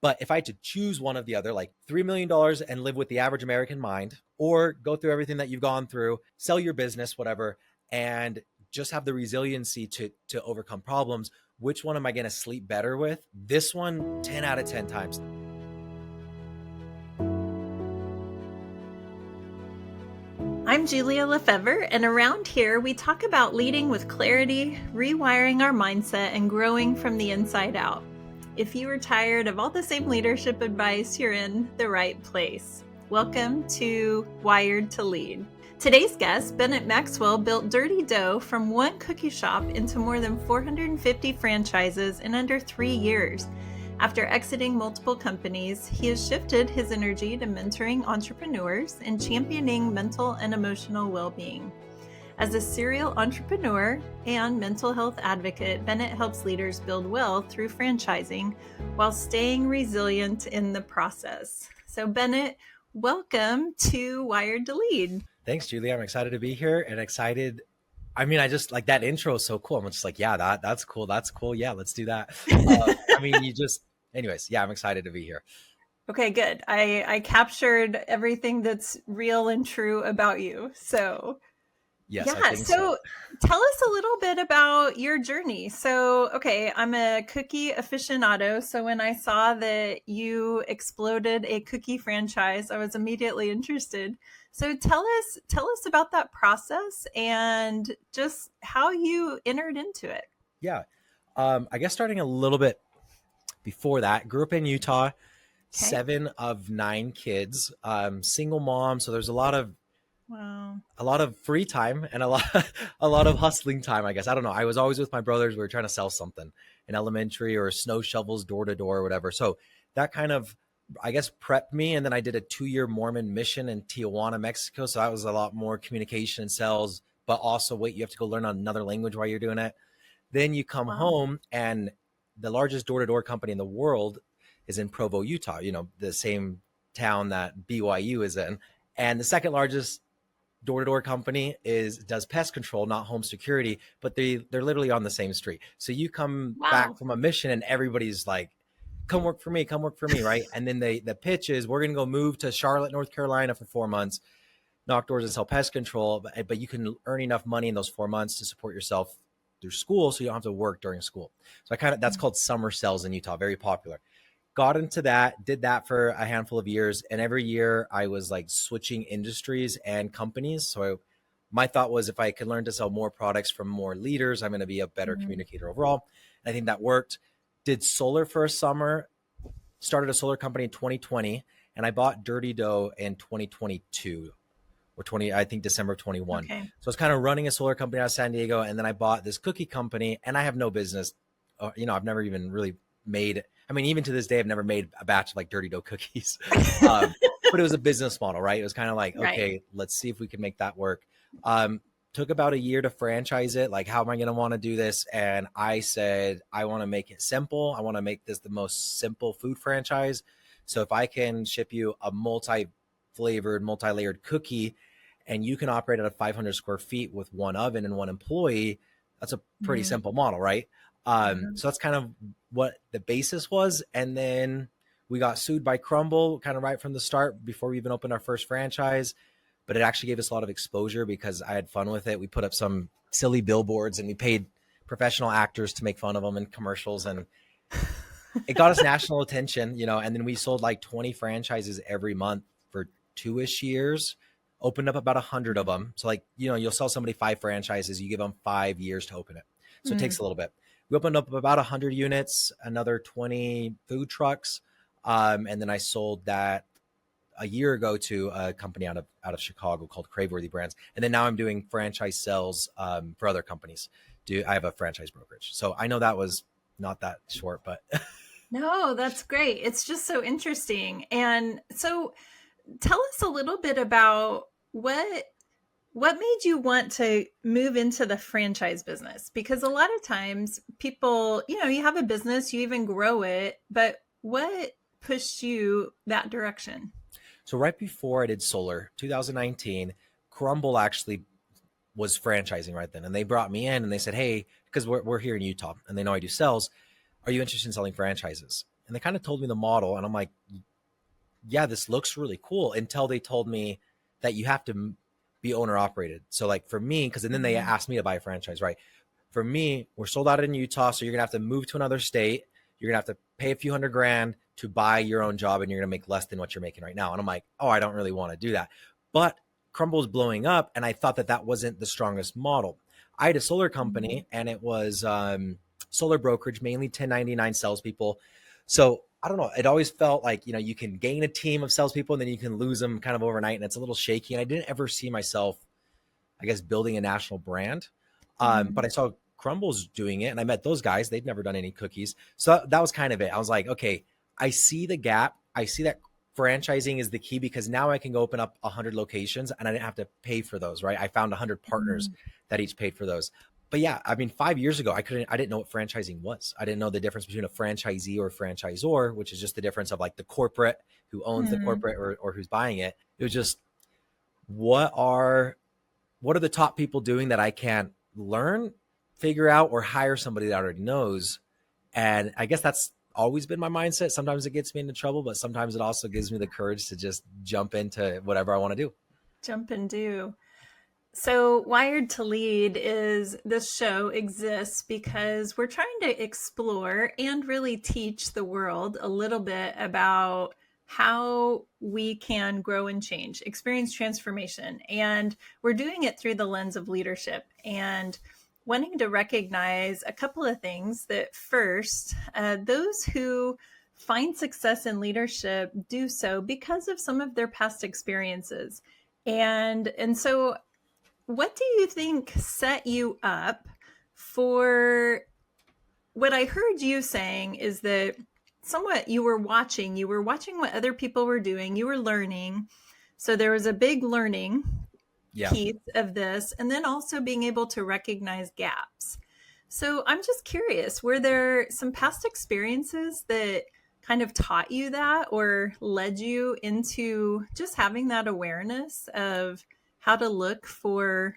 But if I had to choose one of the other, like $3 million and live with the average American mind, or go through everything that you've gone through, sell your business, whatever, and just have the resiliency to overcome problems, which one am I going to sleep better with? This one, 10 out of 10 times. I'm Julia Lefevre, and around here we talk about leading with clarity, rewiring our mindset, and growing from the inside out. If you are tired of all the same leadership advice, you're in the right place. Welcome to Wired to Lead. Today's guest, Bennett Maxwell, built Dirty Dough from one cookie shop into more than 450 franchises in under 3 years. After exiting multiple companies, he has shifted his energy to mentoring entrepreneurs and championing mental and emotional well-being. As a serial entrepreneur and mental health advocate, Bennett helps leaders build wealth through franchising while staying resilient in the process. So Bennett, welcome to Wired to Lead. Thanks, Julia. I'm excited to be here and excited. I mean, I just like that intro is so cool. I'm just like, yeah, that's cool. That's cool. Yeah, let's do that. Anyways, yeah, I'm excited to be here. Okay, good. I captured everything that's real and true about you. So yes, yeah, so tell us a little bit about your journey. So, okay, I'm a cookie aficionado. So when I saw that you exploded a cookie franchise, I was immediately interested. So tell us about that process and just how you entered into it. Yeah. I guess starting a little bit before that, grew up in Utah, 7 of 9 kids, single mom. So there's a lot of free time and a lot of hustling time, I guess. I don't know. I was always with my brothers. We were trying to sell something in elementary or snow shovels, door to door, or whatever. So that kind of, I guess, prepped me. And then I did a 2-year Mormon mission in Tijuana, Mexico. So that was a lot more communication and sales, but also you have to go learn another language while you're doing it. Then you come home, and the largest door-to-door company in the world is in Provo, Utah, the same town that BYU is in. And the second largest door-to-door company does pest control, not home security, but they're literally on the same street. So you come back from a mission and everybody's like, come work for me, right? And then the pitch is, we're going to go move to Charlotte, North Carolina for 4 months, knock doors and sell pest control, but you can earn enough money in those 4 months to support yourself through school, so you don't have to work during school. So that's called summer sales in Utah, very popular. Got into that, did that for a handful of years. And every year I was like switching industries and companies. So my thought was, if I could learn to sell more products from more leaders, I'm going to be a better communicator overall. And I think that worked. Did solar for a summer, started a solar company in 2020, and I bought Dirty Dough in 2022 or I think December of 21. Okay. So I was kind of running a solar company out of San Diego. And then I bought this cookie company, and I have no business. I've never even really even to this day, I've never made a batch of like Dirty Dough cookies, but it was a business model, right? It was kind of like, okay, let's see if we can make that work. Took about a year to franchise it. Like, how am I going to want to do this? And I said, I want to make it simple. I want to make this the most simple food franchise. So if I can ship you a multi-flavored, multi-layered cookie, and you can operate at 500 square feet with one oven and one employee, that's a pretty simple model, right? So that's kind of what the basis was. And then we got sued by Crumble kind of right from the start before we even opened our first franchise. But it actually gave us a lot of exposure because I had fun with it. We put up some silly billboards and we paid professional actors to make fun of them in commercials. And it got us national attention, and then we sold like 20 franchises every month for 2-ish years, opened up about 100 of them. So you'll sell somebody 5 franchises, you give them 5 years to open it. So it takes a little bit. We opened up about 100 units, another 20 food trucks. And then I sold that a year ago to a company out of Chicago called Craveworthy Brands. And then now I'm doing franchise sales for other companies. I have a franchise brokerage. So I know that was not that short, but. No, that's great. It's just so interesting. And so tell us a little bit about what made you want to move into the franchise business? Because a lot of times people, you have a business, you even grow it, but what pushed you that direction? So right before I did solar, 2019, Crumble actually was franchising right then. And they brought me in and they said, hey, because we're here in Utah and they know I do sales, are you interested in selling franchises? And they kind of told me the model, and I'm like, yeah, this looks really cool, until they told me that you have to be owner operated. So like for me, because and then they asked me to buy a franchise, right? For me, we're sold out in Utah, so you're gonna have to move to another state. You're gonna have to pay a few $100,000 to buy your own job, and you're gonna make less than what you're making right now. And I'm like, oh, I don't really want to do that. But Crumble's blowing up, and I thought that that wasn't the strongest model. I had a solar company, and it was solar brokerage, mainly 1099 salespeople. So I don't know. It always felt like, you can gain a team of salespeople and then you can lose them kind of overnight, and it's a little shaky. And I didn't ever see myself, I guess, building a national brand. But I saw Crumble's doing it, and I met those guys. They'd never done any cookies. So that was kind of it. I was like, okay, I see the gap. I see that franchising is the key, because now I can go open up 100 locations and I didn't have to pay for those, right? I found 100 partners that each paid for those. But yeah, I mean, 5 years ago, I didn't know what franchising was. I didn't know the difference between a franchisee or a franchisor, which is just the difference of like the corporate who owns the corporate or who's buying it. It was just, what are the top people doing that I can't learn, figure out, or hire somebody that already knows? And I guess that's always been my mindset. Sometimes it gets me into trouble, but sometimes it also gives me the courage to just jump into whatever I want to do. Jump and do. So Wired to Lead is, this show exists because we're trying to explore and really teach the world a little bit about how we can grow and change, experience transformation. And we're doing it through the lens of leadership and wanting to recognize a couple of things. That first, those who find success in leadership do so because of some of their past experiences. And so what do you think set you up for what I heard you saying is that somewhat you were watching what other people were doing, you were learning. So there was a big learning piece of this, and then also being able to recognize gaps. So I'm just curious, were there some past experiences that kind of taught you that or led you into just having that awareness of how to look for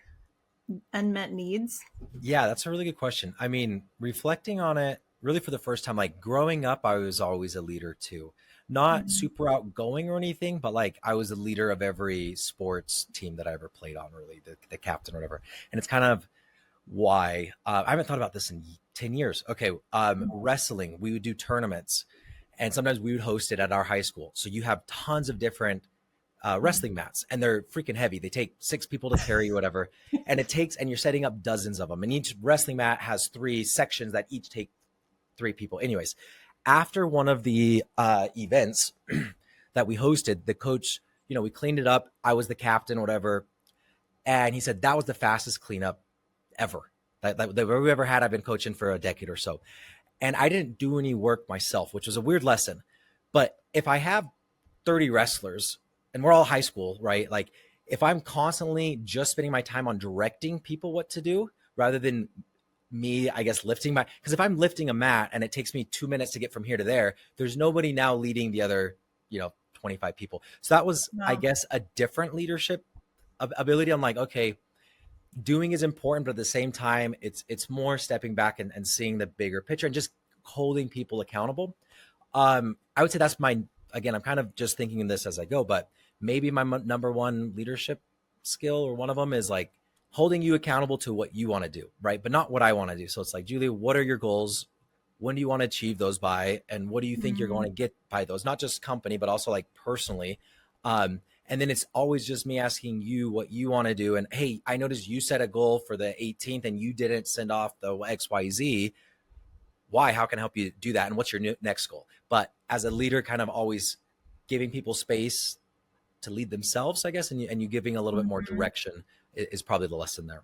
unmet needs? Yeah, that's a really good question. I mean, reflecting on it really for the first time, like growing up, I was always a leader too. Not super outgoing or anything, but like I was the leader of every sports team that I ever played on, really, the captain or whatever. And it's kind of why I haven't thought about this in 10 years. Okay. Wrestling, we would do tournaments, and sometimes we would host it at our high school. So you have tons of different wrestling mats, and they're freaking heavy. They take 6 people to carry, whatever. And you're setting up dozens of them. And each wrestling mat has 3 sections that each take 3 people. Anyways, after one of the events that we hosted, the coach, we cleaned it up. I was the captain, whatever. And he said, that was the fastest cleanup ever that we ever had. I've been coaching for a decade or so. And I didn't do any work myself, which was a weird lesson. But if I have 30 wrestlers, and we're all high school, right? Like if I'm constantly just spending my time on directing people what to do rather than me, I guess, because if I'm lifting a mat and it takes me 2 minutes to get from here to there, there's nobody now leading the other, 25 people. So that was, I guess, a different leadership ability. I'm like, okay, doing is important, but at the same time, it's more stepping back and seeing the bigger picture and just holding people accountable. I would say that's again, I'm kind of just thinking in this as I go, but maybe my number one leadership skill, or one of them, is like holding you accountable to what you want to do, right? But not what I want to do. So it's like, Julia, what are your goals? When do you want to achieve those by? And what do you think you're going to get by those? Not just company, but also like personally. And then it's always just me asking you what you want to do. And hey, I noticed you set a goal for the 18th and you didn't send off the XYZ. Why? How can I help you do that? And what's your next goal? But as a leader, kind of always giving people space to lead themselves, I guess, and you giving a little bit more direction is probably the lesson there.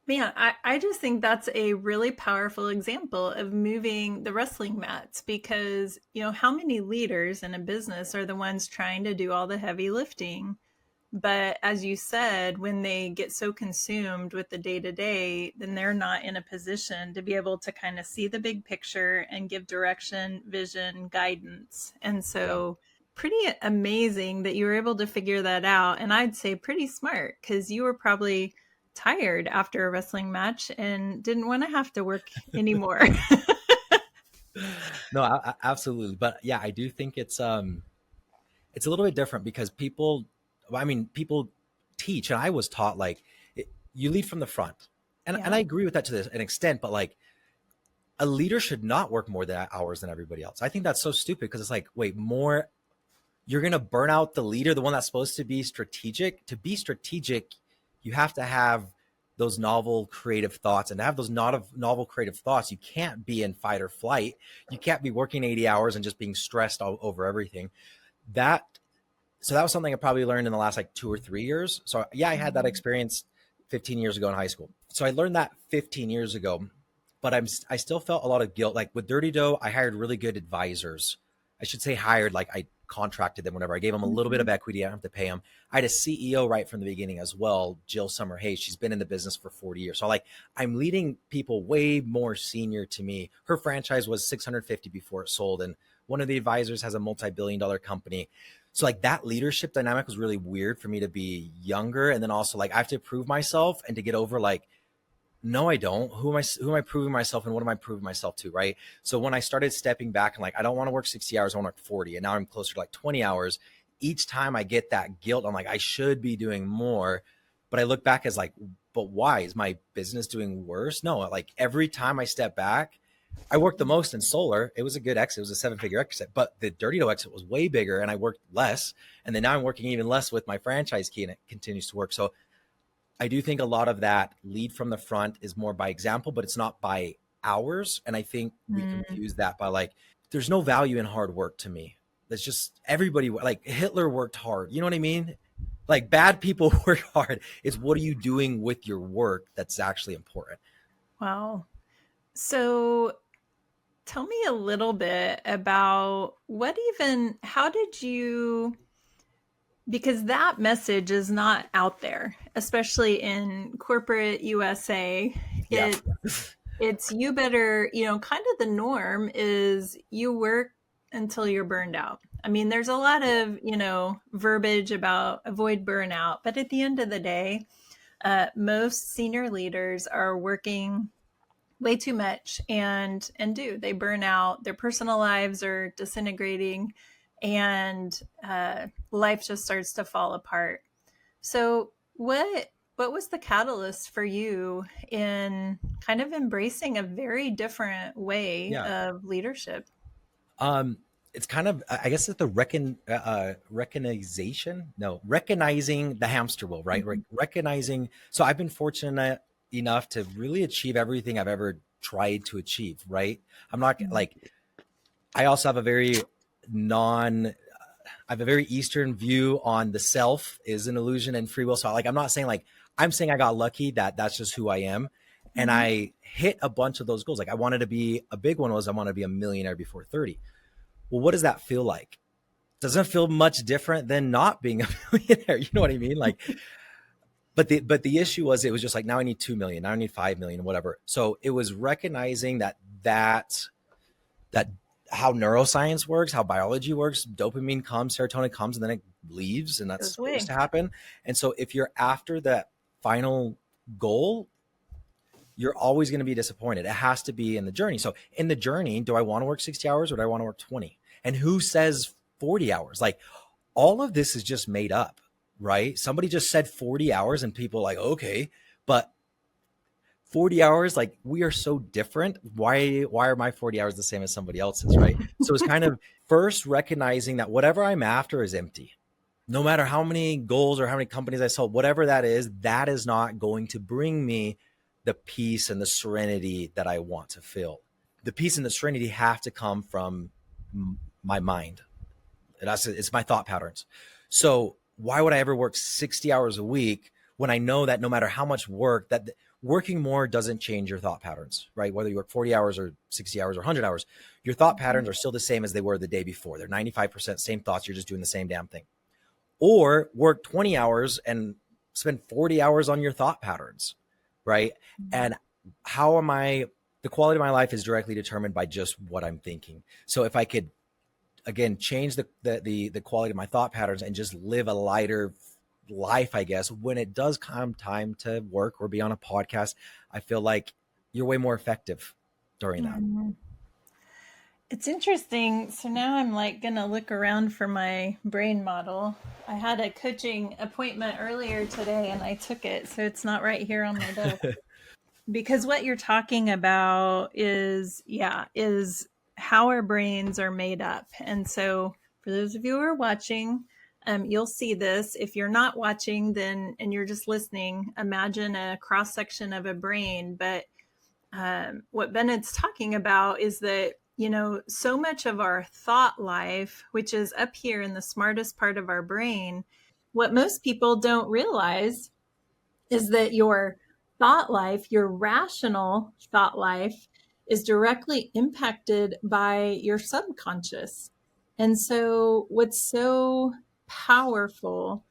Man, I just think that's a really powerful example of moving the wrestling mats, because, how many leaders in a business are the ones trying to do all the heavy lifting? But as you said, when they get so consumed with the day-to-day, then they're not in a position to be able to kind of see the big picture and give direction, vision, guidance. And so pretty amazing that you were able to figure that out. And I'd say pretty smart, because you were probably tired after a wrestling match and didn't want to have to work anymore. No, absolutely. But yeah, I do think it's a little bit different because people, I mean, people teach, and I was taught like you lead from the front, and Yeah. I agree with that to an extent. But like a leader should not work more than hours than everybody else. I think that's so stupid because it's like, wait, more, you're gonna burn out the leader, the one that's supposed to be strategic. To be strategic, you have to have those novel creative thoughts, and to have those novel creative thoughts, you can't be in fight or flight. You can't be working 80 hours and just being stressed all over everything. That So that was something I probably learned in the last like 2 or 3 years. So yeah, I had that experience 15 years ago in high school. So I learned that 15 years ago, but I still felt a lot of guilt. Like with Dirty Dough, I hired really good advisors. I should say hired, like I contracted them, whatever. I gave them a little bit of equity. I don't have to pay them. I had a CEO right from the beginning as well, Jill Summer Hayes. She's been in the business for 40 years. So like I'm leading people way more senior to me. Her franchise was 650 before it sold. And one of the advisors has a multi-billion-dollar company. So like that leadership dynamic was really weird for me to be younger. And then also like I have to prove myself and to get over like, no, I don't. Who am I proving myself and what am I proving myself to? Right. So when I started stepping back and like, I don't want to work 60 hours, I want to work 40. And now I'm closer to like 20 hours. Each time I get that guilt, I'm like, I should be doing more. But I look back as like, but why? Is my business doing worse? No, like every time I step back, I worked the most in solar. It was a good exit. It was a 7-figure exit, but the Dirty Dough exit was way bigger and I worked less. And then now I'm working even less with my franchise key and it continues to work. So I do think a lot of that lead from the front is more by example, but it's not by hours. And I think we confuse that by like, there's no value in hard work to me. That's just everybody, like Hitler worked hard. You know what I mean? Like bad people work hard. It's what are you doing with your work that's actually important. Wow. So tell me a little bit about how did you, because that message is not out there, especially in corporate USA. Yeah. It's you better, kind of the norm is you work until you're burned out. I mean, there's a lot of, verbiage about avoid burnout, but at the end of the day, most senior leaders are working way too much and they burn out. Their personal lives are disintegrating and life just starts to fall apart. So what was the catalyst for you in kind of embracing a very different way of leadership? It's kind of, I guess it's the recognizing the hamster wheel, right? Mm-hmm. Recognizing. So I've been fortunate enough to really achieve everything I've ever tried to achieve, right? I'm not like, I also have a very Eastern view on the self is an illusion and free will. So like, I'm not saying like, I'm saying I got lucky that that's just who I am. And I hit a bunch of those goals. Like I wanted to be, a big one was I wanted to be a millionaire before 30. Well, what does that feel like? Doesn't feel much different than not being a millionaire. You know what I mean? Like, but the issue was, it was just like, now I need 2 million, now I need 5 million, whatever. So it was recognizing that how neuroscience works, how biology works, dopamine comes, serotonin comes, and then it leaves, and that's supposed to happen. And so if you're after that final goal, you're always going to be disappointed. It has to be in the journey. So in the journey, do I want to work 60 hours or do I want to work 20? And who says 40 hours? Like all of this is just made up, right? Somebody just said 40 hours and people are like, okay, but 40 hours, like we are so different. Why are my 40 hours the same as somebody else's, right? So it's kind of first recognizing that whatever I'm after is empty. No matter how many goals or how many companies I sold, whatever that is not going to bring me the peace and the serenity that I want to feel. The peace and the serenity have to come from my mind. It's my thought patterns. So why would I ever work 60 hours a week when I know that no matter how much work, that working more doesn't change your thought patterns, right? Whether you work 40 hours or 60 hours or 100 hours, your thought patterns are still the same as they were the day before. They're 95% same thoughts. You're just doing the same damn thing. Or work 20 hours and spend 40 hours on your thought patterns, right? And the quality of my life is directly determined by just what I'm thinking. So if I could, again, change the quality of my thought patterns and just live a lighter life, I guess, when it does come time to work or be on a podcast, I feel like you're way more effective during that. It's interesting. So now I'm like going to look around for my brain model. I had a coaching appointment earlier today and I took it. So it's not right here on my desk. Because what you're talking about is, is how our brains are made up. And so for those of you who are watching, you'll see this. If you're not watching, then, and you're just listening, imagine a cross section of a brain. But what Bennett's talking about is that, so much of our thought life, which is up here in the smartest part of our brain, what most people don't realize is that your thought life, your rational thought life, is directly impacted by your subconscious. And so, what's so powerful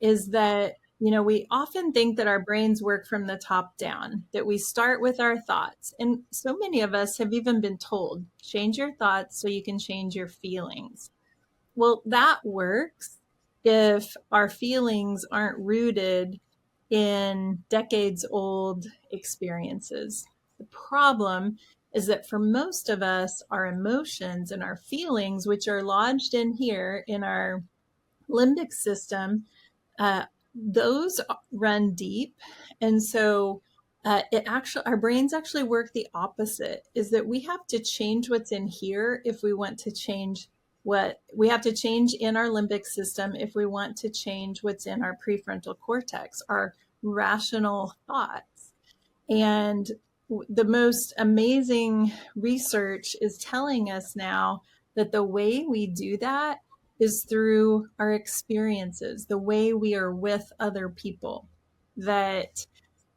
is that, we often think that our brains work from the top down, that we start with our thoughts. And so many of us have even been told, change your thoughts so you can change your feelings. Well, that works if our feelings aren't rooted in decades old experiences. The problem is that for most of us, our emotions and our feelings, which are lodged in here in our limbic system, those run deep. And so our brains actually work the opposite, is that we have to change what's in here if we want to change what we have to change in our limbic system if we want to change what's in our prefrontal cortex, our rational thoughts. And the most amazing research is telling us now that the way we do that is through our experiences, the way we are with other people. That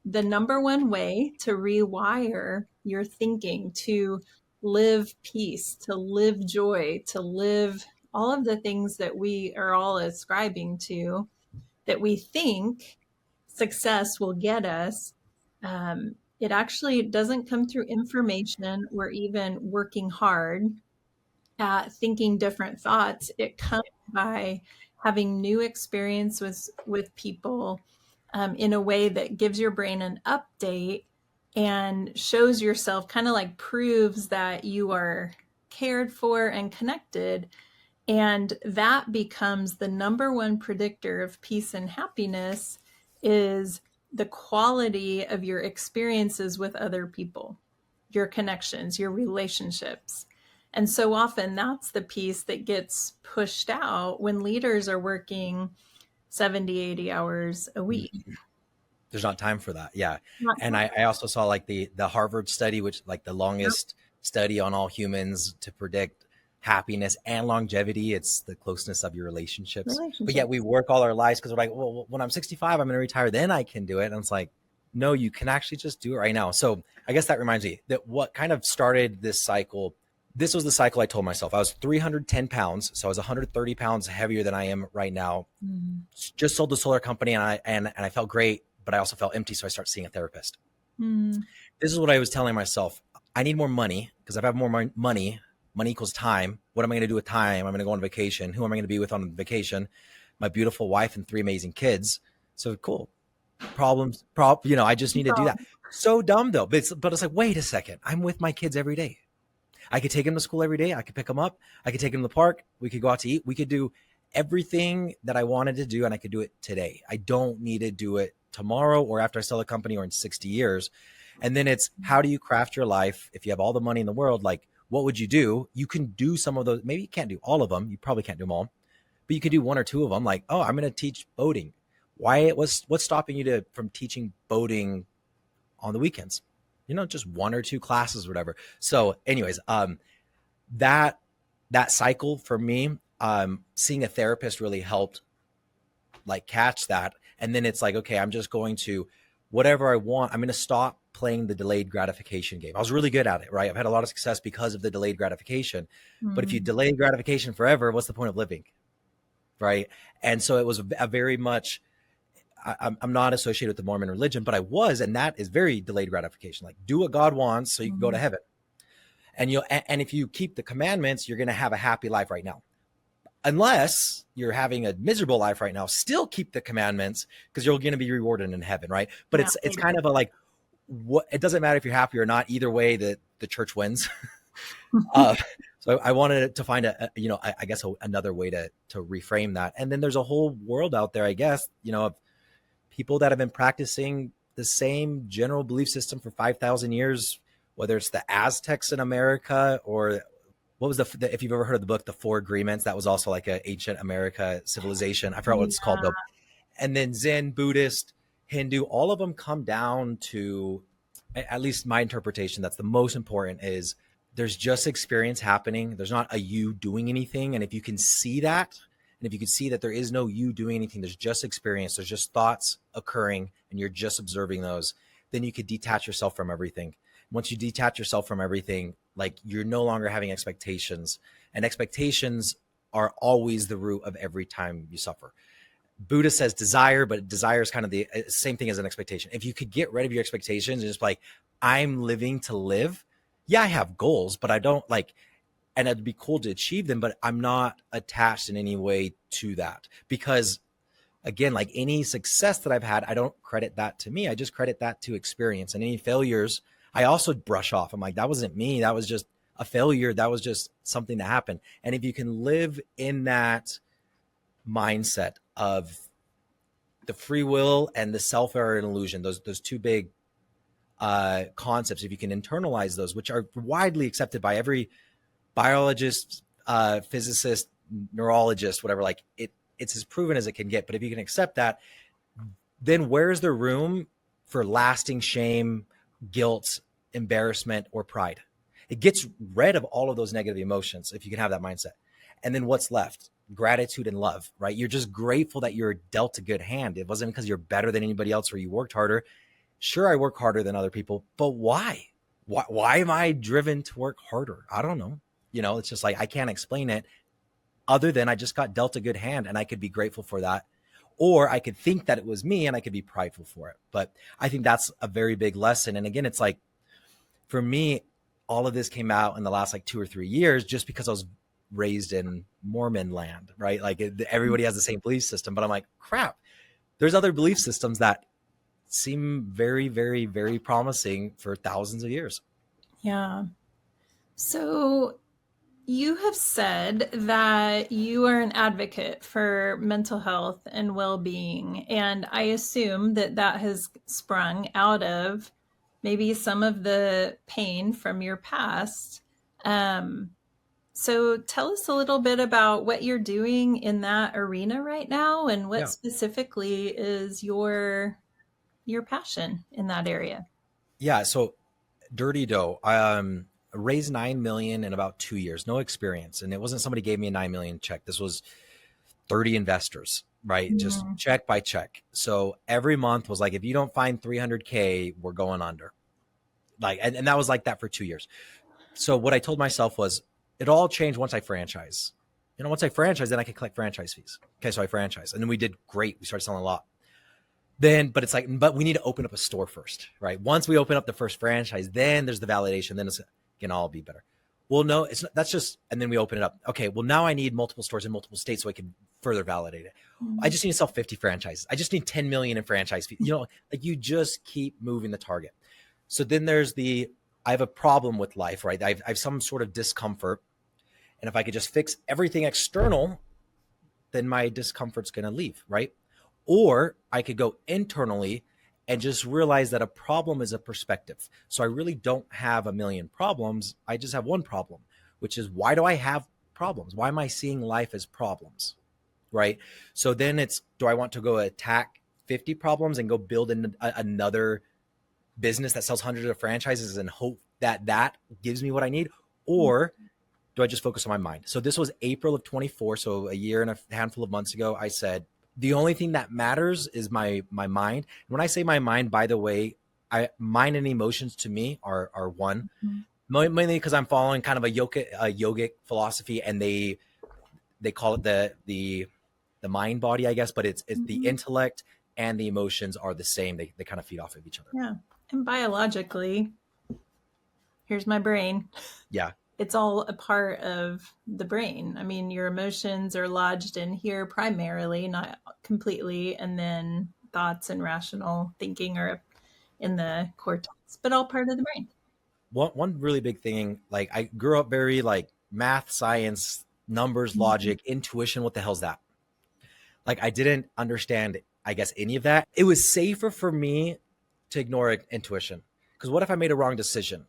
the number one way to rewire your thinking, to live peace, to live joy, to live all of the things that we are all ascribing to, that we think success will get us, it actually doesn't come through information or even working hard at thinking different thoughts. It comes by having new experience with people in a way that gives your brain an update and shows yourself, kind of like proves that you are cared for and connected. And that becomes the number one predictor of peace and happiness, is the quality of your experiences with other people, your connections, your relationships. And so often that's the piece that gets pushed out when leaders are working 70, 80 hours a week. There's not time for that. Yeah. And I also saw like the Harvard study, which like the longest study on all humans to predict happiness and longevity. It's the closeness of your relationships. But yet we work all our lives because we're like, well, when I'm 65, I'm going to retire, then I can do it. And it's like, no, you can actually just do it right now. So I guess that reminds me that what kind of started this cycle. This was the cycle I told myself. I was 310 pounds. So I was 130 pounds heavier than I am right now. Mm-hmm. Just sold the solar company and I felt great, but I also felt empty. So I started seeing a therapist. Mm-hmm. This is what I was telling myself. I need more money because if I have more money equals time. What am I going to do with time? I'm going to go on vacation. Who am I going to be with on vacation? My beautiful wife and 3 amazing kids. So cool. I just need to do that. So dumb though. But it's like, wait a second. I'm with my kids every day. I could take them to school every day. I could pick them up. I could take them to the park. We could go out to eat. We could do everything that I wanted to do, and I could do it today. I don't need to do it tomorrow or after I sell a company or in 60 years. And then it's, how do you craft your life? If you have all the money in the world, like, what would you do? You can do some of those. Maybe you can't do all of them. You probably can't do them all, but you could do 1 or 2 of them. Like, oh, I'm going to teach boating. What's stopping you from teaching boating on the weekends? Just 1 or 2 classes, or whatever. So anyways, that cycle for me, seeing a therapist really helped like catch that. And then it's like, okay, I'm just going to, whatever I want, I'm going to stop playing the delayed gratification game. I was really good at it, right? I've had a lot of success because of the delayed gratification. Mm-hmm. But if you delay gratification forever, what's the point of living? Right. And so it was a very much, I'm not associated with the Mormon religion, but I was, and that is very delayed gratification. Like, do what God wants so you can go to heaven. And if you keep the commandments, you're going to have a happy life right now. Unless you're having a miserable life right now, still keep the commandments because you're going to be rewarded in heaven, right? But it's kind of a like, what, it doesn't matter if you're happy or not. Either way, the church wins. So I wanted to find I guess another way to reframe that. And then there's a whole world out there, I guess, of people that have been practicing the same general belief system for 5,000 years, whether it's the Aztecs in America or what was if you've ever heard of the book, The Four Agreements, that was also like an ancient America civilization. I forgot what it's called though. And then Zen, Buddhist, Hindu, all of them come down to, at least my interpretation, that's the most important, is there's just experience happening. There's not a you doing anything. And if you can see that, and if you can see that there is no you doing anything, there's just experience, there's just thoughts occurring, and you're just observing those, then you could detach yourself from everything. Once you detach yourself from everything, like you're no longer having expectations, and expectations are always the root of every time you suffer. Buddha says desire, but desire is kind of the same thing as an expectation. If you could get rid of your expectations and just like, I'm living to live. Yeah, I have goals, but I don't and it'd be cool to achieve them, but I'm not attached in any way to that, because again, like any success that I've had, I don't credit that to me. I just credit that to experience, and any failures, I also brush off. I'm like, that wasn't me. That was just a failure. That was just something that happened. And if you can live in that mindset of the free will and the self error and illusion, those two big concepts, if you can internalize those, which are widely accepted by every biologist, physicist, neurologist, whatever, like it's as proven as it can get. But if you can accept that, then where's the room for lasting shame, guilt, embarrassment, or pride? It gets rid of all of those negative emotions if you can have that mindset. And then what's left? Gratitude and love, right? You're just grateful that you're dealt a good hand. It wasn't because you're better than anybody else or you worked harder. Sure, I work harder than other people, but why? Why am I driven to work harder? I don't know. It's just like, I can't explain it other than I just got dealt a good hand, and I could be grateful for that. Or I could think that it was me and I could be prideful for it. But I think that's a very big lesson. And again, it's like, for me, all of this came out in the last 2 or 3 years, just because I was raised in Mormon land, right? Like everybody has the same belief system, but I'm like, crap, there's other belief systems that seem very, very, very promising for thousands of years. Yeah. So you have said that you are an advocate for mental health and well-being, and I assume that has sprung out of maybe some of the pain from your past. So tell us a little bit about what you're doing in that arena right now, and what specifically is your passion in that area. Yeah. So Dirty Dough, raised 9 million in about 2 years, no experience. And it wasn't somebody gave me a 9 million check. This was 30 investors, right? Just check by check. So every month was like, if you don't find 300K, we're going under. And that was like that for 2 years. So what I told myself was, it all changed once I franchise. Once I franchise, then I could collect franchise fees. Okay, so I franchised, and then we did great. We started selling a lot. But it's like, but we need to open up a store first, right? Once we open up the first franchise, then there's the validation. Then it's can all be better. Well, no, it's not, that's just, and then we open it up. Okay, well now I need multiple stores in multiple states so I can further validate it. I just need to sell 50 franchises. I just need 10 million in franchise fees. You just keep moving the target. So then there's I have a problem with life, right? I have some sort of discomfort. And if I could just fix everything external, then my discomfort's going to leave, right? Or I could go internally and just realize that a problem is a perspective. So I really don't have a million problems. I just have one problem, which is, why do I have problems? Why am I seeing life as problems, right? So then it's, do I want to go attack 50 problems and go build another business that sells hundreds of franchises and hope that that gives me what I need? Or do I just focus on my mind? So this was April of 24. So a year and a handful of months ago, I said, the only thing that matters is my mind. And when I say my mind, by the way, mind and emotions to me are one. Mainly because I'm following kind of a yogic philosophy, and they call it the mind body, I guess, but it's the intellect and the emotions are the same. They kind of feed off of each other. Yeah. And biologically, here's my brain. Yeah. It's all a part of the brain. I mean, your emotions are lodged in here primarily, not completely. And then thoughts and rational thinking are in the cortex, but all part of the brain. One really big thing, I grew up very math, science, numbers, logic, intuition. What the hell's that? Like, I didn't understand, I guess, any of that. It was safer for me to ignore intuition. Because what if I made a wrong decision?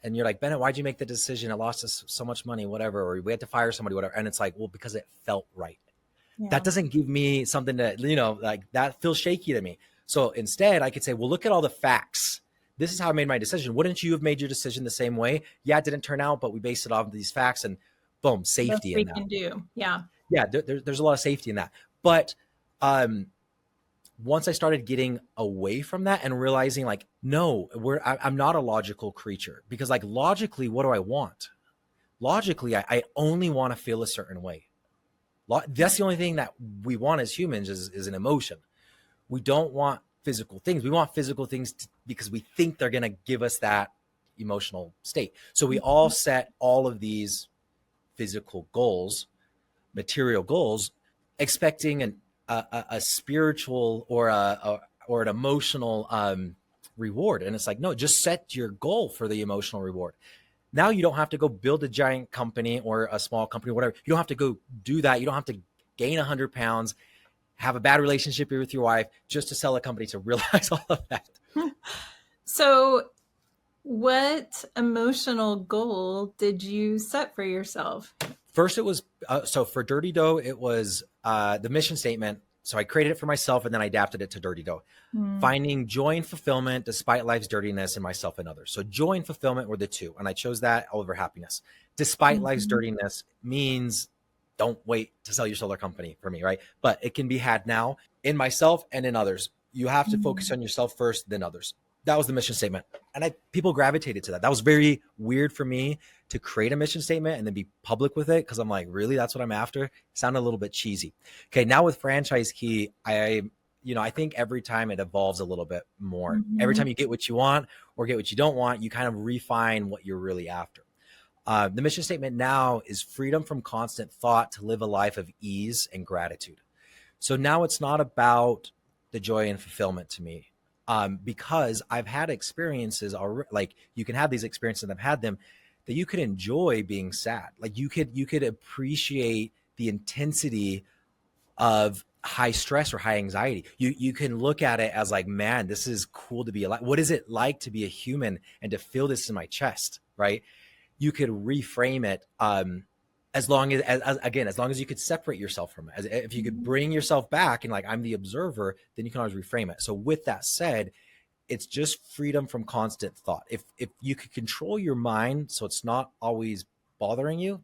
And you're like, Bennett, why'd you make the decision? It lost us so much money, whatever, or we had to fire somebody, whatever. And it's like, well, because it felt right. Yeah. That doesn't give me something to, like that feels shaky to me. So instead I could say, well, look at all the facts. This is how I made my decision. Wouldn't you have made your decision the same way? Yeah, it didn't turn out, but we based it off of these facts, and boom, safety in that. We can do. Yeah. Yeah. There's a lot of safety in that. But once I started getting away from that and realizing like, no, I'm not a logical creature, because like logically, what do I want? Logically, I only want to feel a certain way. That's the only thing that we want as humans is an emotion. We don't want physical things. We want physical things because we think they're going to give us that emotional state. So we all set all of these physical goals, material goals, expecting a spiritual or an emotional reward. And it's like, no, just set your goal for the emotional reward. Now you don't have to go build a giant company or a small company, whatever. You don't have to go do that. You don't have to gain 100 pounds, have a bad relationship with your wife just to sell a company to realize all of that. So what emotional goal did you set for yourself? First, it was, so for Dirty Dough, it was the mission statement. So I created it for myself and then I adapted it to Dirty Dough. Finding joy and fulfillment despite life's dirtiness in myself and others. So joy and fulfillment were the two. And I chose that over happiness. Despite life's dirtiness means don't wait to sell your solar company for me, right? But it can be had now in myself and in others. You have to focus on yourself first, then others. That was the mission statement. And people gravitated to that. That was very weird for me to create a mission statement and then be public with it. Cause I'm like, really, that's what I'm after? It sounded a little bit cheesy. Okay. Now with Franchise Key, I think every time it evolves a little bit more. Every time you get what you want or get what you don't want, you kind of refine what you're really after. The mission statement now is freedom from constant thought to live a life of ease and gratitude. So now it's not about the joy and fulfillment to me. Because I've had experiences already, like you can have these experiences and I've had them, that you could enjoy being sad. Like you could appreciate the intensity of high stress or high anxiety. You can look at it as like, man, this is cool to be alive. What is it like to be a human and to feel this in my chest, right? You could reframe it as long as you could separate yourself from it. If you could bring yourself back and like, I'm the observer, then you can always reframe it. So with that said, it's just freedom from constant thought. If you could control your mind so it's not always bothering you,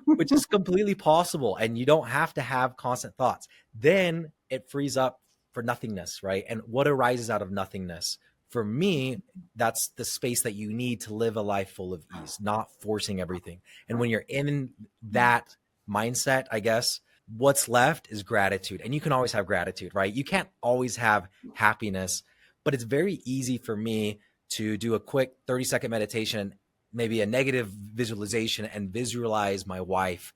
which is completely possible, and you don't have to have constant thoughts, then it frees up for nothingness, right? And what arises out of nothingness? For me, that's the space that you need to live a life full of ease, not forcing everything. And when you're in that mindset, I guess, what's left is gratitude. And you can always have gratitude, right? You can't always have happiness, but it's very easy for me to do a quick 30-second meditation, maybe a negative visualization, and visualize my wife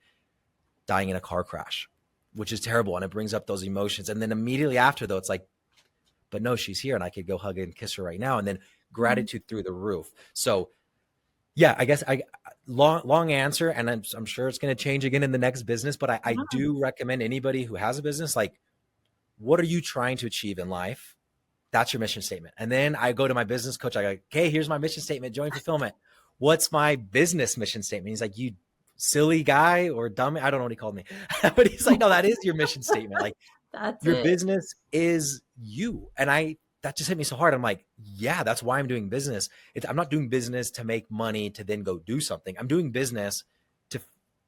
dying in a car crash, which is terrible. And it brings up those emotions. And then immediately after, though, it's like, but no, she's here and I could go hug and kiss her right now. And then gratitude through the roof. So yeah, I guess long answer. And I'm sure it's going to change again in the next business, but I do recommend anybody who has a business, like, what are you trying to achieve in life? That's your mission statement. And then I go to my business coach. I go, okay, here's my mission statement, joy and fulfillment. What's my business mission statement? He's like, you silly guy or dummy. I don't know what he called me, but he's like, no, that is your mission statement. Like, that's your business is you. And that just hit me so hard. I'm like, yeah, that's why I'm doing business. I'm not doing business to make money to then go do something. I'm doing business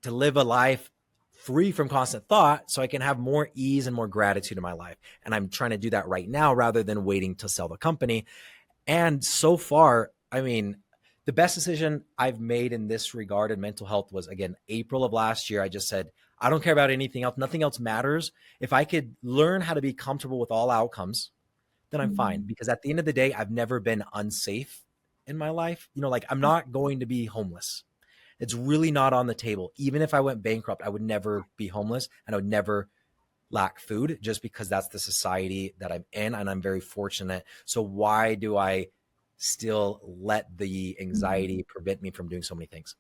to live a life free from constant thought so I can have more ease and more gratitude in my life. And I'm trying to do that right now rather than waiting to sell the company. And so far, I mean, the best decision I've made in this regard in mental health was, again, April of last year. I just said, I don't care about anything else. Nothing else matters. If I could learn how to be comfortable with all outcomes, then I'm fine. Because at the end of the day, I've never been unsafe in my life. Like, I'm not going to be homeless. It's really not on the table. Even if I went bankrupt, I would never be homeless and I would never lack food, just because that's the society that I'm in and I'm very fortunate. So why do I still let the anxiety prevent me from doing so many things?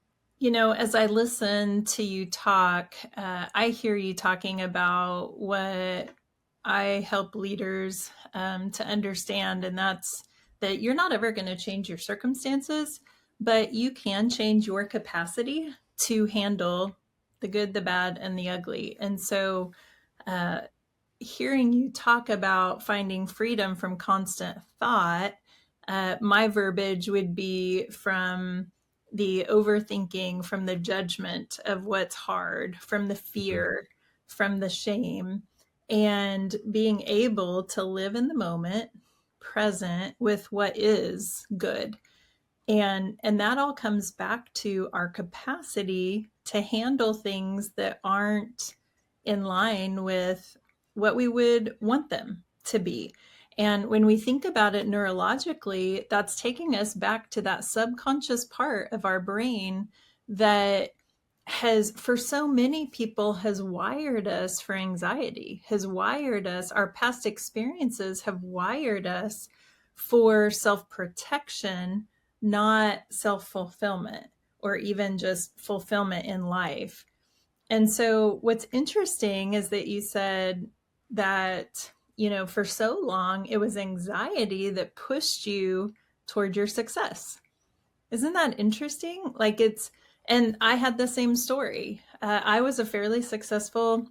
As I listen to you talk, I hear you talking about what I help leaders to understand, and that's that you're not ever going to change your circumstances, but you can change your capacity to handle the good, the bad, and the ugly. And so, uh, hearing you talk about finding freedom from constant thought, my verbiage would be from the overthinking, from the judgment of what's hard, from the Mhm. fear, from the shame, and being able to live in the moment, present with what is good. And that all comes back to our capacity to handle things that aren't in line with what we would want them to be. And when we think about it neurologically, that's taking us back to that subconscious part of our brain that has, for so many people, has wired us for anxiety, has wired us, our past experiences have wired us for self-protection, not self-fulfillment or even just fulfillment in life. And so what's interesting is that you said that, for so long it was anxiety that pushed you toward your success. Isn't that interesting? And I had the same story. I was a fairly successful,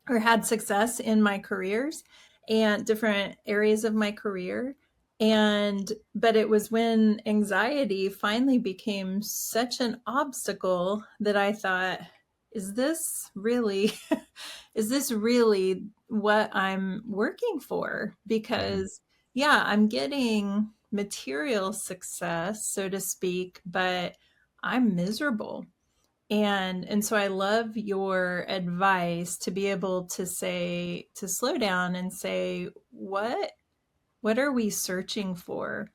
or had success in my careers and different areas of my career. But it was when anxiety finally became such an obstacle that I thought, is this really, is this really what I'm working for? Mhm. Because yeah, I'm getting material success, so to speak, but I'm miserable. And so I love your advice to be able to say, to slow down and say, what are we searching for?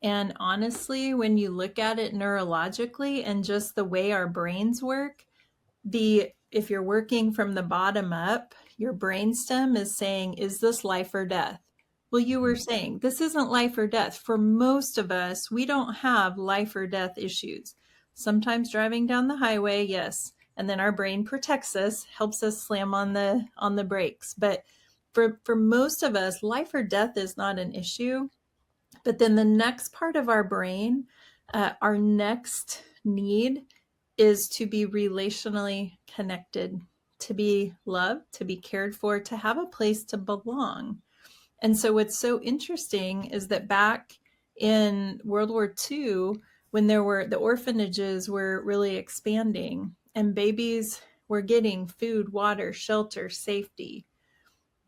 And honestly, when you look at it neurologically and just the way our brains work, the if you're working from the bottom up, your brainstem is saying, is this life or death? Well, you were Mhm. saying this isn't life or death. For most of us, we don't have life or death issues. Sometimes driving down the highway, yes, and then our brain protects us, helps us slam on the brakes. But for most of us, life or death is not an issue. But then the next part of our brain, our next need is to be relationally connected, to be loved, to be cared for, to have a place to belong. And so, what's so interesting is that back in World War II, when the orphanages were really expanding and babies were getting food, water, shelter, safety,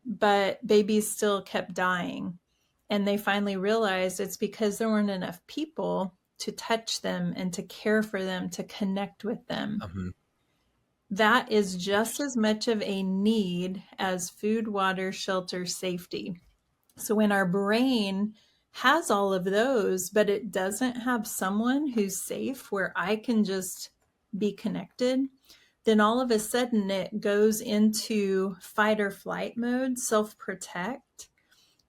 but babies still kept dying. And they finally realized it's because there weren't enough people to touch them and to care for them, to connect with them. Mhm. That is just as much of a need as food, water, shelter, safety. So when our brain has all of those, but it doesn't have someone who's safe where I can just be connected, then all of a sudden it goes into fight or flight mode, self protect,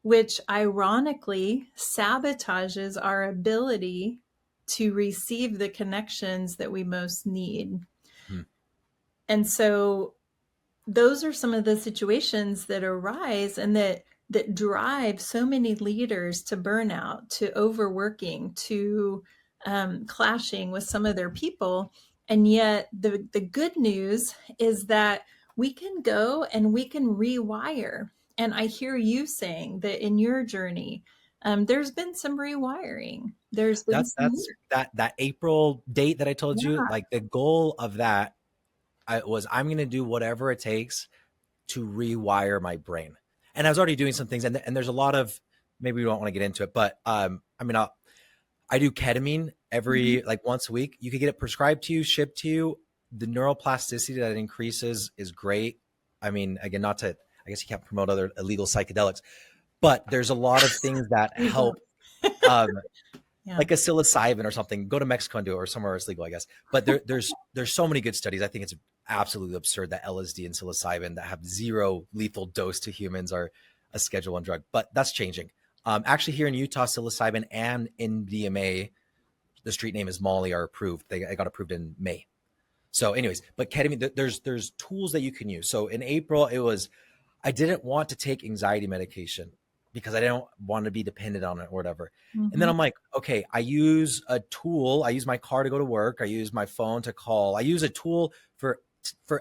which ironically sabotages our ability to receive the connections that we most need. Mhm. And so those are some of the situations that arise and that drive so many leaders to burnout, to overworking, to clashing with some of their people. And yet the good news is that we can go and we can rewire. And I hear you saying that in your journey, there's been some rewiring. There's been some That's work. that April date that I told you, Yeah. like the goal of that I'm going to do whatever it takes to rewire my brain. And I was already doing some things, and there's a lot of, maybe we don't want to get into it, but I mean, I do ketamine Mhm. every, like, once a week. You could get it prescribed to you, shipped to you. The neuroplasticity that it increases is great. I mean, again, not to, I guess you can't promote other illegal psychedelics, but there's a lot of things that Please don't. help. Um, Yeah. like a psilocybin or something, go to Mexico and do it, or somewhere it's legal, I guess. But there's so many good studies. I think it's absolutely absurd that LSD and psilocybin that have zero lethal dose to humans are a Schedule 1 drug, but that's changing. Actually, here in Utah, psilocybin and MDMA, the street name is Molly, are approved. They got approved in May. So anyways, but ketamine, there's tools that you can use. So in April, I didn't want to take anxiety medication because I didn't want to be dependent on it or whatever. And then I'm like, okay, I use a tool. I use my car to go to work. I use my phone to call. I use a tool for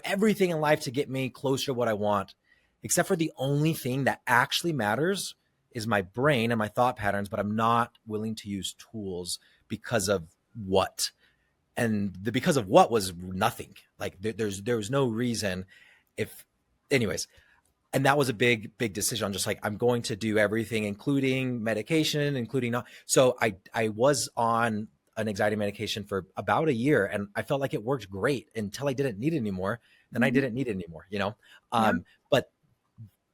everything in life to get me closer to what I want, except for the only thing that actually matters is my brain and my thought patterns, but I'm not willing to use tools because of what? And the because of what was nothing. Like there was no reason anyways. And that was a big decision. I'm just like, I'm going to do everything, including medication, including not. So I was on an anxiety medication for about a year, and I felt like it worked great until I didn't need it anymore. Then I didn't need it anymore, but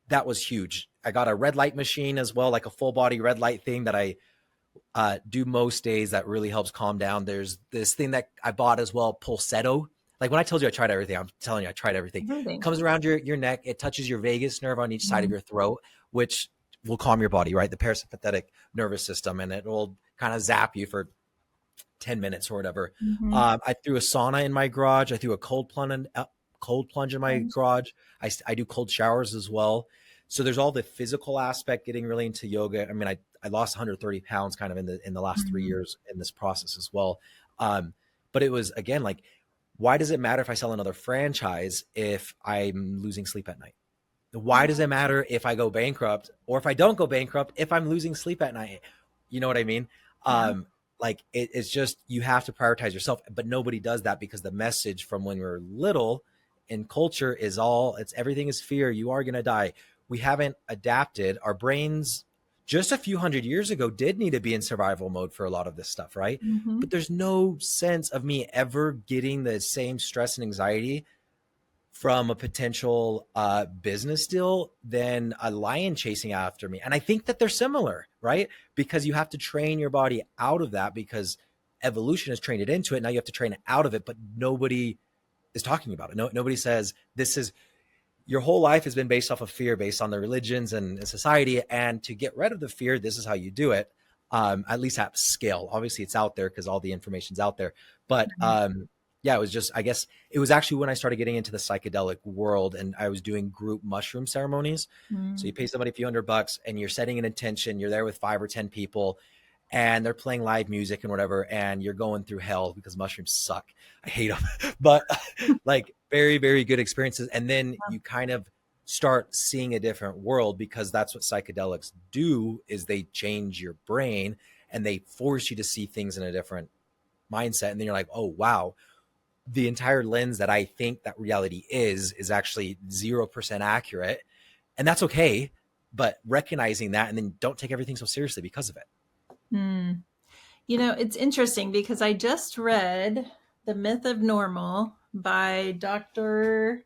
that was huge. I got a red light machine as well, like a full body red light thing that I do most days that really helps calm down. There's this thing that I bought as well, Pulsetto. Like when I told you I tried everything, I'm telling you I tried everything. It comes around your neck. It touches your vagus nerve on each side of your throat, which will calm your body, right? The parasympathetic nervous system, and it will kind of zap you for 10 minutes or whatever. I threw a sauna in my garage. I threw a cold plunge in my garage. I do cold showers as well. So there's all the physical aspect, getting really into yoga. I mean, I lost 130 pounds kind of in the last 3 years in this process as well. But it was, again, like, why does it matter if I sell another franchise if I'm losing sleep at night? Why does it matter if I go bankrupt, or if I don't go bankrupt, if I'm losing sleep at night? You know what I mean? Like it's just, you have to prioritize yourself, but nobody does that because the message from when we're little in culture is everything is fear. You are going to die. We haven't adapted. Our brains just a few hundred years ago did need to be in survival mode for a lot of this stuff, right? But there's no sense of me ever getting the same stress and anxiety from a potential business deal than a lion chasing after me. And I think that they're similar, right? Because you have to train your body out of that, because evolution has trained it into it. Now you have to train it out of it, but nobody is talking about it. Nobody says this is, your whole life has been based off of fear, based on the religions and society. And to get rid of the fear, this is how you do it. At least at scale. Obviously it's out there because all the information's out there. But yeah, it was just, I guess it was actually when I started getting into the psychedelic world, and I was doing group mushroom ceremonies. So you pay somebody a few $100 and you're setting an intention. You're there with 5 or 10 people, and they're playing live music and whatever. And you're going through hell because mushrooms suck. I hate them, but like very, very good experiences. And then you kind of start seeing a different world, because that's what psychedelics do, is they change your brain and they force you to see things in a different mindset. And then you're like, oh, wow, the entire lens that I think that reality is actually 0% accurate. And that's okay. But recognizing that, and then don't take everything so seriously because of it. You know, it's interesting because I just read The Myth of Normal by Dr.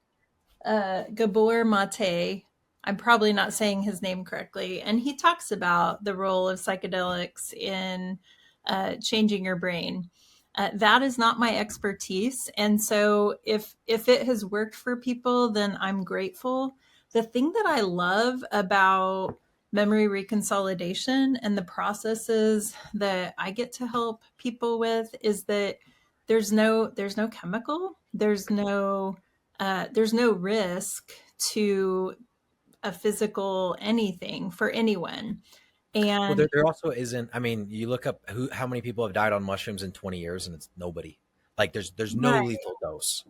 Gabor Mate. I'm probably not saying his name correctly. And he talks about the role of psychedelics in changing your brain. That is not my expertise. And so if it has worked for people, then I'm grateful. The thing that I love about memory reconsolidation and the processes that I get to help people with is that there's no chemical, there's no risk to a physical anything for anyone. And well, there also isn't, I mean, you look up how many people have died on mushrooms in 20 years, and it's nobody. Like there's no lethal dose.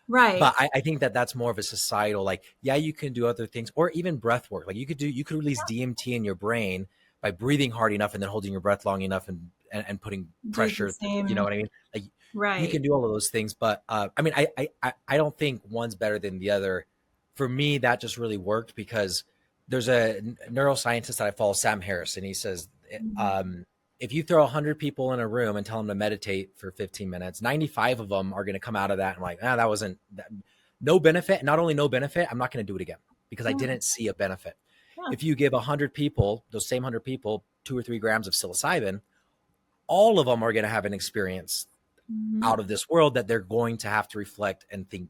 Right. But I think that that's more of a societal, like, yeah, you can do other things, or even breath work. Like you could release DMT in your brain by breathing hard enough and then holding your breath long enough and putting pressure, you know what I mean? Like you can do all of those things. But I mean, I don't think one's better than the other. For me, that just really worked because there's a neuroscientist that I follow, Sam Harris, and he says, if you throw 100 people in a room and tell them to meditate for 15 minutes, 95 of them are going to come out of that and like, that wasn't no benefit. Not only no benefit, I'm not going to do it again because I didn't see a benefit. If you give 100 people, those same 100 people, 2 or 3 grams of psilocybin, all of them are going to have an experience out of this world that they're going to have to reflect and think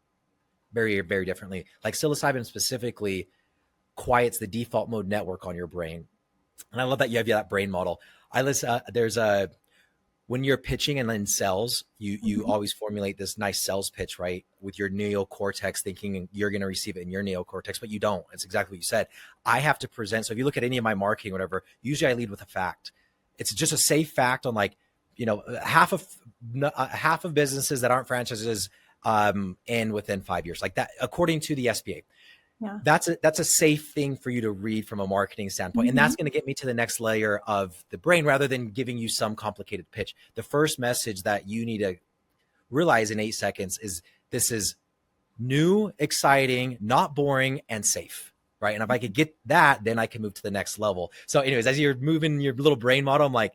very, very differently. Like psilocybin specifically quiets the default mode network on your brain. And I love that you have that brain model. I listen, there's a when you're pitching and in sales, you always formulate this nice sales pitch, right? With your neocortex thinking you're going to receive it in your neocortex, but you don't. It's exactly what you said. I have to present. So if you look at any of my marketing, whatever, usually I lead with a fact. It's just a safe fact on like, half of businesses that aren't franchises end within 5 years, like that, according to the SBA. Yeah. That's a safe thing for you to read from a marketing standpoint. And that's going to get me to the next layer of the brain rather than giving you some complicated pitch. The first message that you need to realize in 8 seconds is this is new, exciting, not boring, and safe, right? And if I could get that, then I can move to the next level. So anyways, as you're moving your little brain model, I'm like,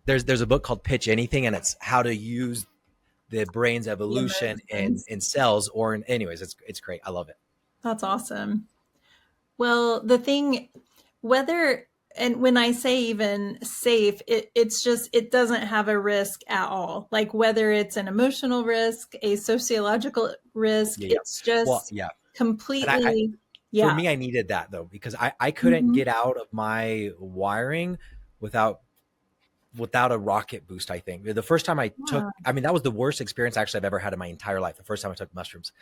there's a book called Pitch Anything, and it's how to use the brain's evolution in cells or in, anyways, it's great. I love it. That's awesome. Well, the thing, and when I say even safe, it's just, it doesn't have a risk at all. Like whether it's an emotional risk, a sociological risk, it's just completely. For me, I needed that though, because I couldn't get out of my wiring without a rocket boost. I think the first time I took, that was the worst experience actually I've ever had in my entire life. The first time I took mushrooms,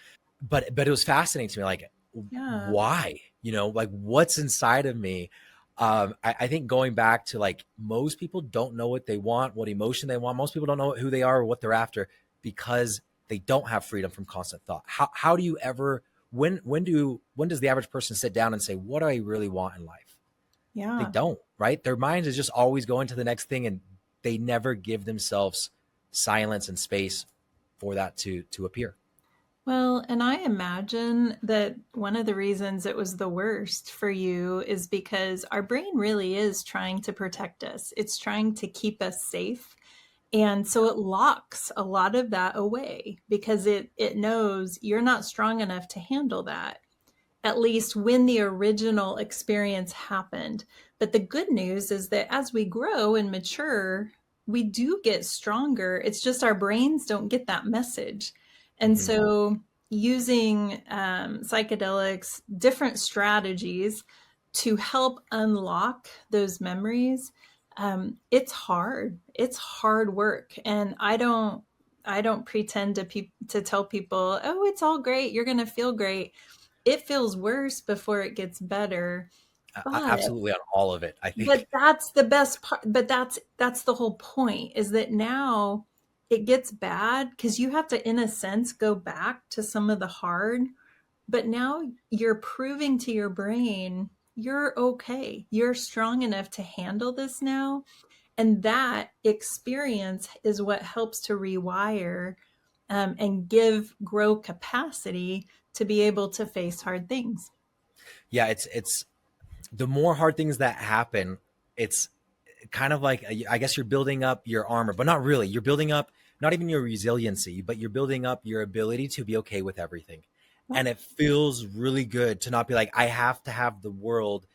but it was fascinating to me. Like, why, like what's inside of me? I think going back to like, most people don't know what they want, what emotion they want. Most people don't know who they are or what they're after because they don't have freedom from constant thought. How do you ever, when does the average person sit down and say, what do I really want in life? Yeah. They don't, right? Their minds is just always going to the next thing, and they never give themselves silence and space for that to appear. Well, and I imagine that one of the reasons it was the worst for you is because our brain really is trying to protect us. It's trying to keep us safe. And so it locks a lot of that away because it knows you're not strong enough to handle that, at least when the original experience happened. But the good news is that as we grow and mature, we do get stronger. It's just our brains don't get that message. And so using psychedelics, different strategies to help unlock those memories, it's hard. It's hard work. And I don't pretend to tell people, oh, it's all great, you're going to feel great. It feels worse before it gets better. Absolutely, on all of it, I think. But that's the best part. But that's the whole point, is that now it gets bad because you have to, in a sense, go back to some of the hard. But now you're proving to your brain, you're okay. You're strong enough to handle this now. And that experience is what helps to rewire and grow capacity to be able to face hard things. Yeah, it's the more hard things that happen, it's kind of like, I guess you're building up your armor, but not really. You're building up not even your resiliency, but you're building up your ability to be okay with everything. And it feels really good to not be like, I have to have the world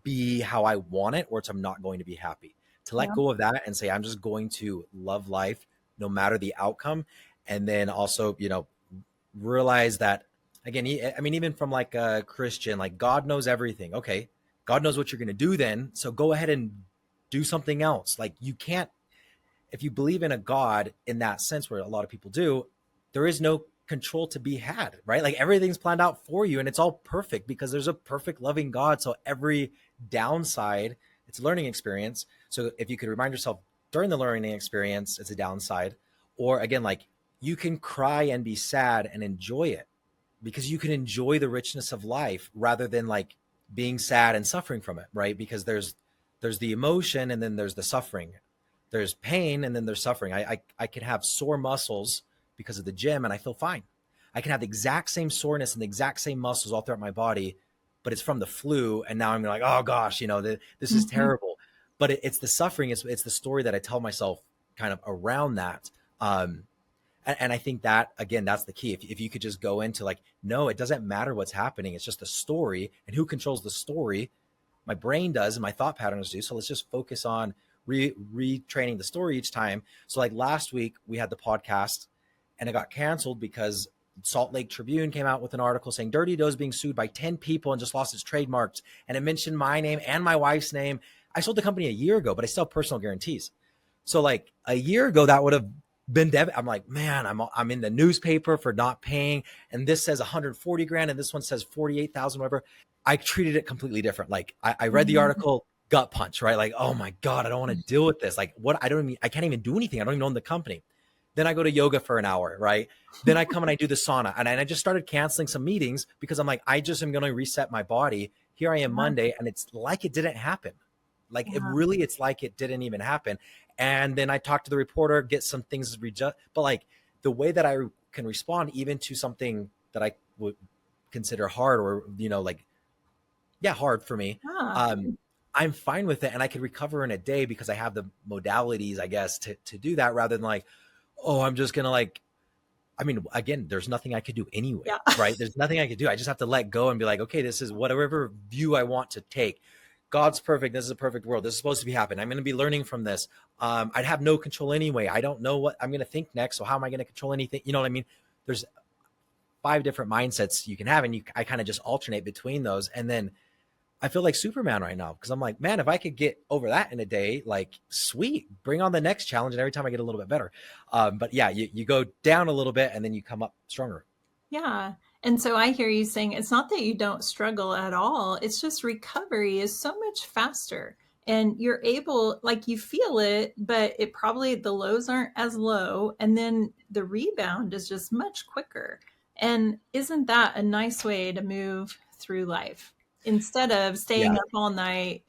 be how I want it, or I'm not going to be happy. To let go of that and say, I'm just going to love life no matter the outcome. And then also, realize that, again, even from like a Christian, like God knows everything. Okay, God knows what you're going to do then. So go ahead and do something else. Like, you can't, if you believe in a God in that sense, where a lot of people do, there is no control to be had, right? Like, everything's planned out for you and it's all perfect because there's a perfect loving God. So every downside, it's a learning experience. So if you could remind yourself during the learning experience, it's a downside. Or again, like, you can cry and be sad and enjoy it, because you can enjoy the richness of life rather than like being sad and suffering from it, right? Because there's the emotion and then there's the suffering. There's pain and then there's suffering. I could have sore muscles because of the gym and I feel fine. I can have the exact same soreness and the exact same muscles all throughout my body, but it's from the flu. And now I'm like, oh gosh, this is terrible. But it's the suffering. It's the story that I tell myself kind of around that. And I think that, again, that's the key. If you could just go into like, no, it doesn't matter what's happening. It's just a story. And who controls the story? My brain does, and my thought patterns do. So let's just focus on retraining the story each time. So like last week we had the podcast and it got canceled because Salt Lake Tribune came out with an article saying Dirty Dough is being sued by 10 people and just lost its trademarks. And it mentioned my name and my wife's name. I sold the company a year ago, but I still have personal guarantees. So like a year ago, that would have been I'm like, man, I'm in the newspaper for not paying, and this says 140 grand, and this one says 48,000, whatever. I treated it completely different. Like I read the article, gut punch, right? Like, oh my God, I don't want to deal with this. Like what? I can't even do anything. I don't even own the company. Then I go to yoga for an hour, right? Then I come and I do the sauna, and I just started canceling some meetings because I'm like, I just am going to reset my body. Here I am Monday, and it's like it didn't happen. Like it's like it didn't even happen. And then I talk to the reporter, get some things but like the way that I can respond even to something that I would consider hard or, like, hard for me. I'm fine with it. And I could recover in a day because I have the modalities, I guess, to do that, rather than like, oh, I'm just going to like, I mean, again, there's nothing I could do anyway, right? There's nothing I could do. I just have to let go and be like, okay, this is whatever view I want to take. God's perfect. This is a perfect world. This is supposed to be happening. I'm going to be learning from this. I'd have no control anyway. I don't know what I'm going to think next. So how am I going to control anything? You know what I mean? There's 5 different mindsets you can have, and I kind of just alternate between those. And then I feel like Superman right now, because I'm like, man, if I could get over that in a day, like, sweet, bring on the next challenge. And every time I get a little bit better. But yeah, you go down a little bit and then you come up stronger. Yeah. And so I hear you saying it's not that you don't struggle at all. It's just recovery is so much faster, and you're able, like, you feel it, but it probably, the lows aren't as low. And then the rebound is just much quicker. And isn't that a nice way to move through life instead of staying up all night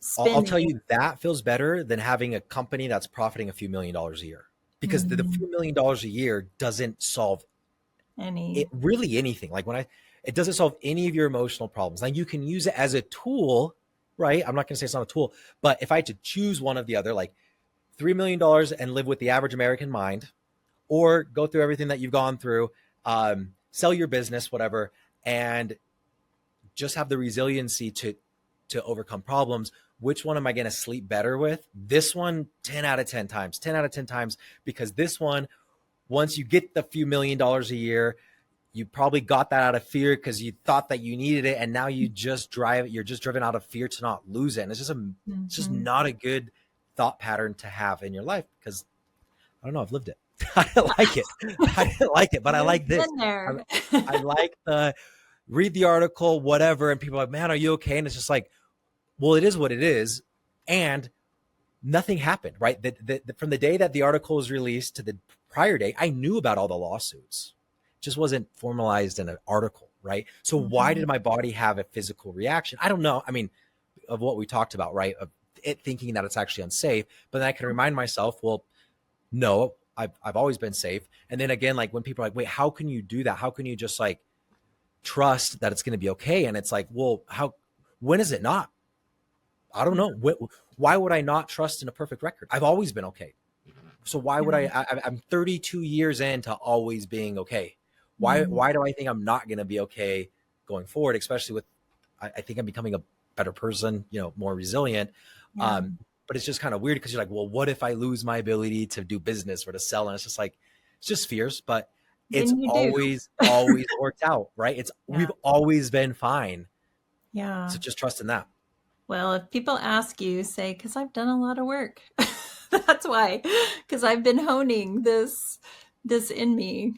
spinning? I'll tell you, that feels better than having a company that's profiting a few $1 million a year, because the few $1 million a year doesn't solve really anything. Like it doesn't solve any of your emotional problems. Now you can use it as a tool, right? I'm not going to say it's not a tool, but if I had to choose one of the other, like $3 million and live with the average American mind, or go through everything that you've gone through, sell your business, whatever, and just have the resiliency to overcome problems, which one am I going to sleep better with? This one, 10 out of 10 times, because this one, once you get the few $1 million a year, you probably got that out of fear because you thought that you needed it. And now you're just driven out of fear to not lose it. And it's just not a good thought pattern to have in your life, because I don't know, I've lived it. I didn't like it, but I like this. I like the read the article, whatever. And people are like, man, are you okay? And it's just like, well, it is what it is. And nothing happened, right? From the day that the article was released to the prior day, I knew about all the lawsuits. It just wasn't formalized in an article, right? So why did my body have a physical reaction? I don't know. I mean, of what we talked about, right? Of it thinking that it's actually unsafe. But then I can remind myself, well, no, I've always been safe. And then again, like when people are like, wait, how can you do that? How can you just like trust that it's going to be okay? And it's like, well, when is it not? I don't know. Why would I not trust in a perfect record? I've always been okay. So why would I'm 32 years into always being okay. Why do I think I'm not going to be okay going forward? Especially with, I think I'm becoming a better person, more resilient. But it's just kind of weird because you're like, well, what if I lose my ability to do business or to sell? And it's just like, it's just fears, but it's always worked out, right? We've always been fine. Yeah. So just trust in that. Well, if people ask you, say, because I've done a lot of work. That's why, because I've been honing this in me.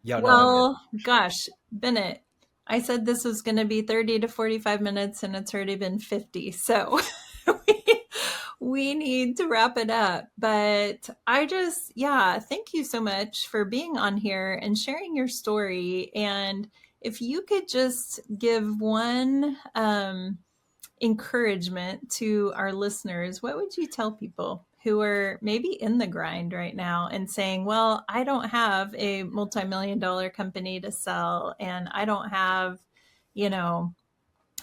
Yeah. Well, gosh, Bennett, I said this was going to be 30 to 45 minutes and it's already been 50. So we need to wrap it up. But thank you so much for being on here and sharing your story. And if you could just give one encouragement to our listeners, what would you tell people who are maybe in the grind right now and saying, well, I don't have a multi-million-dollar company to sell and I don't have,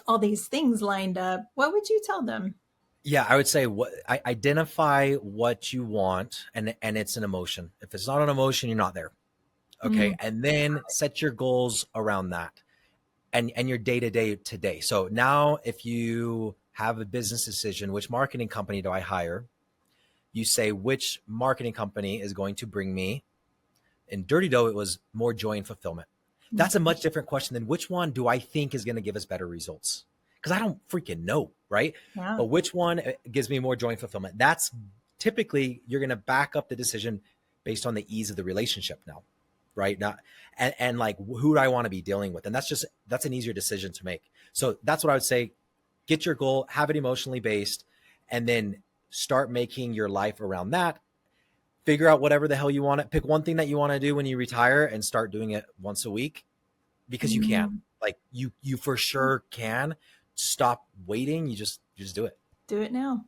all these things lined up? What would you tell them? Yeah, I would say identify what you want, and it's an emotion. If it's not an emotion, you're not there. Okay. And then set your goals around that. And your day-to-day today. So now if you have a business decision, which marketing company do I hire? You say, which marketing company is going to bring me? In Dirty Dough, it was more joy and fulfillment. That's a much different question than which one do I think is going to give us better results? Because I don't freaking know, right? Yeah. But which one gives me more joy and fulfillment? That's typically you're going to back up the decision based on the ease of the relationship now, right? Not and like, who do I want to be dealing with? And that's an easier decision to make. So that's what I would say. Get your goal, have it emotionally based, and then start making your life around that. Figure out whatever the hell you want to pick, one thing that you want to do when you retire, and start doing it once a week, because you can. Like, you for sure can. Stop waiting. You just do it. Do it now.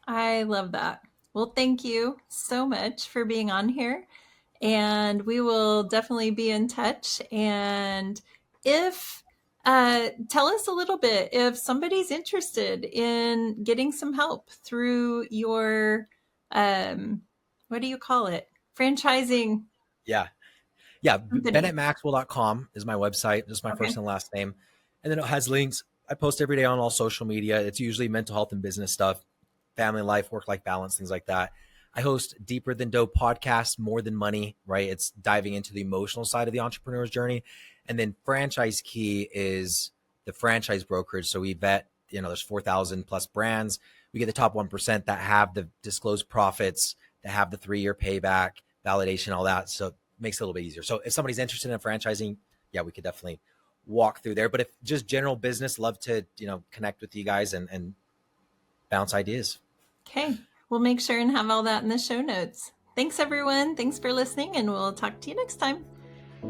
I love that. Well, thank you so much for being on here, and we will definitely be in touch. And if tell us a little bit if somebody's interested in getting some help through your what do you call it? Franchising. Yeah. BennettMaxwell.com is my website. Just my first and last name. And then it has links. I post every day on all social media. It's usually mental health and business stuff, family life, work-life balance, things like that. I host Deeper Than Dough podcast, More Than Money, right? It's diving into the emotional side of the entrepreneur's journey. And then Franchise Key is the franchise brokerage. So we vet, there's 4,000 plus brands. We get the top 1% that have the disclosed profits, that have the 3-year payback, validation, all that. So it makes it a little bit easier. So if somebody's interested in franchising, yeah, we could definitely walk through there. But if just general business, love to, connect with you guys and bounce ideas. Okay. We'll make sure and have all that in the show notes. Thanks, everyone. Thanks for listening, and we'll talk to you next time.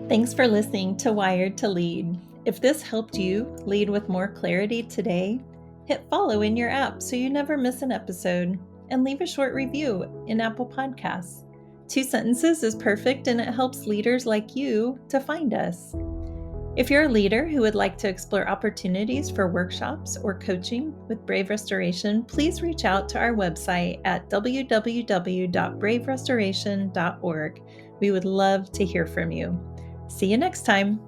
Thanks for listening to Wired to Lead. If this helped you lead with more clarity today, hit follow in your app so you never miss an episode, and leave a short review in Apple Podcasts. 2 sentences is perfect, and it helps leaders like you to find us. If you're a leader who would like to explore opportunities for workshops or coaching with Brave Restoration, please reach out to our website at www.braverestoration.org. We would love to hear from you. See you next time.